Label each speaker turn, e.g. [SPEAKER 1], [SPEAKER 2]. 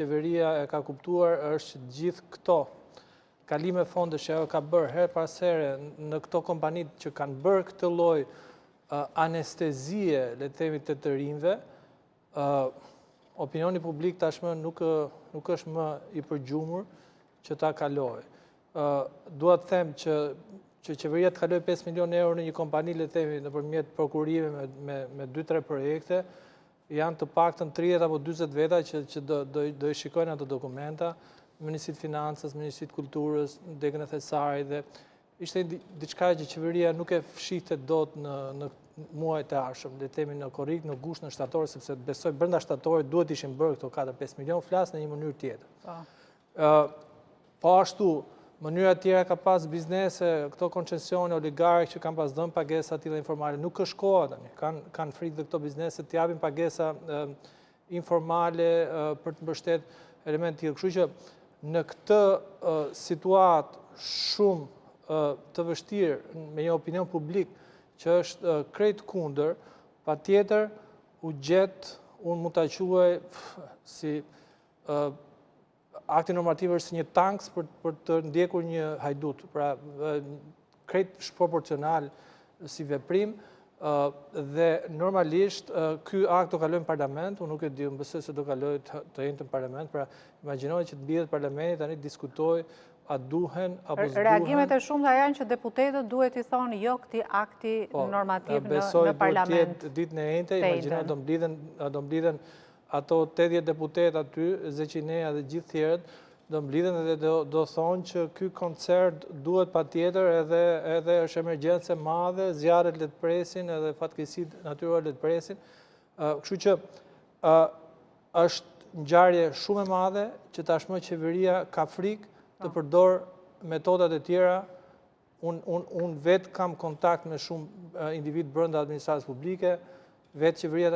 [SPEAKER 1] Qeveria e ka kuptuar është gjithë këto kalime fondesh që ajo ka bërë her pas here në këto kompanit që kanë bërë këtë lloj anestezie, le të themi, të rinjve, opinioni publik tashmë nuk është më i përgjumur që ta kalojë. Dua të them që qeveria të kalojë 5 milion euro në një kompani, le të themi, nëpërmjet prokurime me 2-3 projekte, janë të paktën 30 apo 40 veta që do i shikojnë ato dokumenta, Ministritë Financës, Ministritë Kulturës, Degën e Thesarit, dhe ishte diçka që qeveria nuk e fshihte dot në muajt e ardhshëm, le të themi në korrik, në gusht, në shtator, sepse besoj brenda shtatorit duhet ishin bërë këto 4-5 milion, flas në një mënyrë tjetër. Po ashtu, mënyra tjera ka pas biznese, këto koncesione oligarkë që kanë pas dhënë pagesa të tilla informale, nuk është koha tani. Kanë frikë dhe këto biznese të japin pagesa informale për të mbështetur element të tillë. Kështu që në këtë situatë shumë të vështirë me një opinion publik që është krejt kundër, patjetër u gjet, unë mund ta quaj si akti normativ është si një tanks për të ndjekur një hajdut, pra krejt shproporcional si veprim, dhe normalisht ky akt do kalojë në parlament, unë nuk e di, unë besoj se do kalojë të njëjtën në parlament, pra imagjinoni që të bie parlamenti tani diskutoj a duhen apo s'duhen.
[SPEAKER 2] Reagimet e shumta janë që deputetët duhet i thonë jo këtij akti normativ në parlament.
[SPEAKER 1] Besoj duhet ditën e njëjtë, imagjino do mblidhen ato 80 deputet aty, Zeqineja dhe gjithë tjerët, do mblidhen dhe do thonë që ky koncert duhet patjetër, edhe është emergjencë e madhe, zjarret le të presin, edhe fatkeqësitë natyrore le të presin. Kështu që është ngjarje shumë e madhe që tashmë qeveria ka frikë të përdor metodat e tjera. Unë vetë kam kontakt me shumë individ brenda administratës publike, vetë qeveria